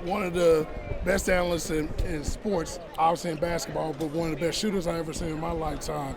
one of the best analysts in sports, obviously in basketball, but one of the best shooters I ever seen in my lifetime,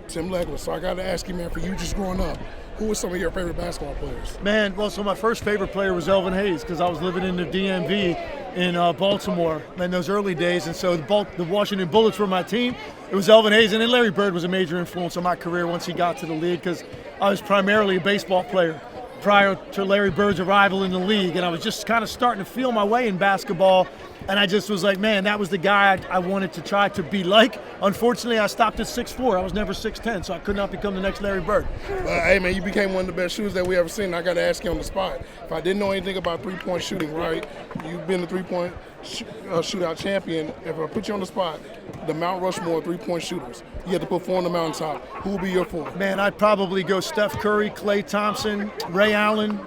Tim Legler. So I got to ask you, man, for you just growing up, who were some of your favorite basketball players? Man, well, so my first favorite player was Elvin Hayes because I was living in the DMV in Baltimore in those early days, and so the Washington Bullets were my team. It was Elvin Hayes, and then Larry Bird was a major influence on my career once he got to the league because I was primarily a baseball player prior to Larry Bird's arrival in the league, and I was just kind of starting to feel my way in basketball, and I just was like, man, that was the guy I wanted to try to be like. Unfortunately, I stopped at 6'4". I was never 6'10", so I could not become the next Larry Bird. Hey, man, you became one of the best shooters that we ever seen. I got to ask you on the spot. If I didn't know anything about three-point shooting, right, you've been the three-point shootout champion. If I put you on the spot, the Mount Rushmore three-point shooters, you had to put four on the mountaintop. Who would be your four? Man, I'd probably go Steph Curry, Klay Thompson, Ray Allen,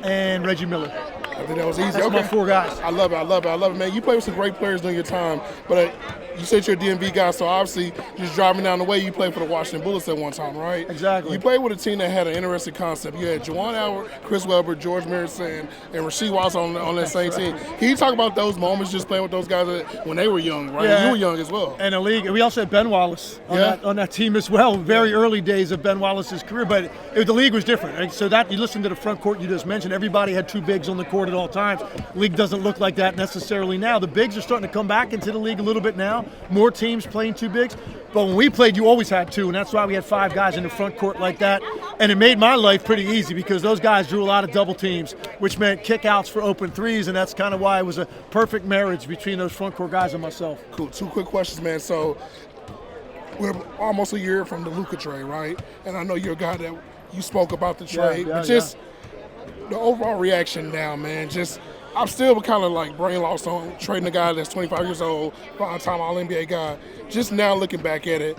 and Reggie Miller. I think that was easy. That's okay. my four guys. I love it, man. You played with some great players during your time, but you said you're a DMV guy, so obviously just driving down the way, you played for the Washington Bullets at one time, right? Exactly. You played with a team that had an interesting concept. You had Juwan Howard, Chris Webber, George Marison, and Rasheed Wallace on that same team. Can you talk about those moments just playing with those guys when they were young, right? Yeah. You were young as well. And the league. We also had Ben Wallace on that team as well. Very early days of Ben Wallace's career, but the league was different. Right? So that you listen to the front court you just mentioned. Everybody had two bigs on the court at all times. League doesn't look like that necessarily now. The bigs are starting to come back into the league a little bit now. More teams playing two bigs. But when we played, you always had two, and that's why we had five guys in the front court like that. And it made my life pretty easy because those guys drew a lot of double teams, which meant kickouts for open threes, and that's kind of why it was a perfect marriage between those front court guys and myself. Cool. Two quick questions, man. So we're almost a year from the Luka trade, right? And I know you're a guy that you spoke about the trade, but just the overall reaction now, man, I'm still kind of like brain lost on trading a guy that's 25 years old, five-time All-NBA guy. Just now looking back at it,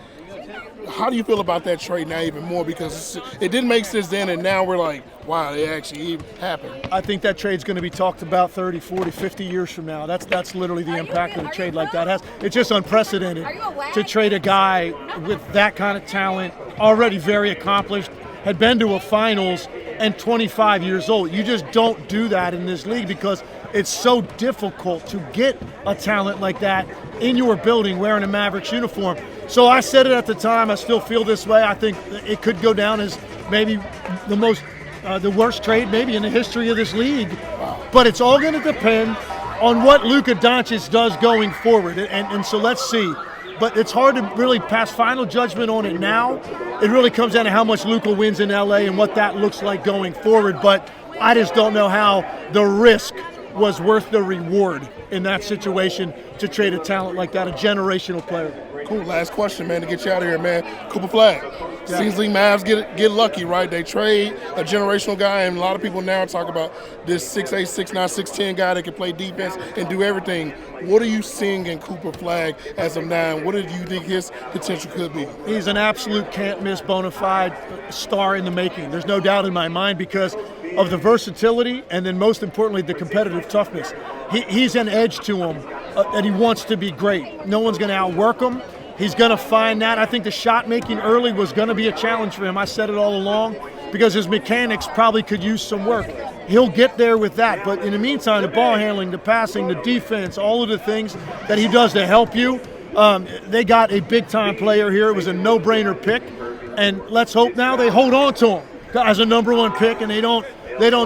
how do you feel about that trade now even more? Because it didn't make sense then, and now we're like, wow, it actually happened. I think that trade's going to be talked about 30, 40, 50 years from now. That's literally the impact that a trade like that has. It's just unprecedented to trade a guy with that kind of talent, already very accomplished, had been to a finals, and 25 years old. You just don't do that in this league because it's so difficult to get a talent like that in your building wearing a Mavericks uniform. So I said it at the time, I still feel this way. I think it could go down as maybe the worst trade maybe in the history of this league. But it's all going to depend on what Luka Doncic does going forward. And so let's see. But it's hard to really pass final judgment on it now. It really comes down to how much Luka wins in LA and what that looks like going forward. But I just don't know how the risk was worth the reward in that situation to trade a talent like that, a generational player. Cool. Last question, man, to get you out of here, man. Cooper Flagg. Yeah. Seems like Mavs get lucky, right? They trade a generational guy, and a lot of people now talk about this 6'8", 6'9", 6'10" guy that can play defense and do everything. What are you seeing in Cooper Flagg as of now? What do you think his potential could be? He's an absolute can't-miss bona fide star in the making. There's no doubt in my mind because of the versatility and then most importantly the competitive toughness. He's an edge to him and he wants to be great. No one's going to outwork him. He's going to find that. I think the shot making early was going to be a challenge for him. I said it all along because his mechanics probably could use some work. He'll get there with that. But in the meantime, the ball handling, the passing, the defense, all of the things that he does to help you, they got a big-time player here. It was a no-brainer pick. And let's hope now they hold on to him as a number one pick and they don't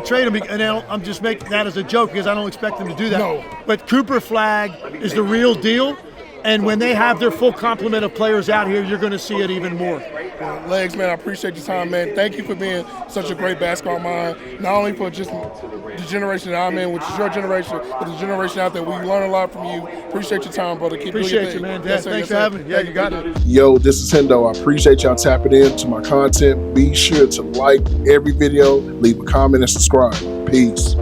trade him. And I'm just making that as a joke because I don't expect them to do that. No. But Cooper Flagg is the real deal. And when they have their full complement of players out here, you're going to see it even more. Legs, man, I appreciate your time, man. Thank you for being such a great basketball mind, not only for just the generation that I'm in, which is your generation, but the generation out there. We learn a lot from you. Appreciate your time, brother. Keep doing your thing. Appreciate you, man. Yeah, thanks for having me. Yeah, you got it. Yo, this is Hendo. I appreciate y'all tapping into my content. Be sure to like every video, leave a comment, and subscribe. Peace.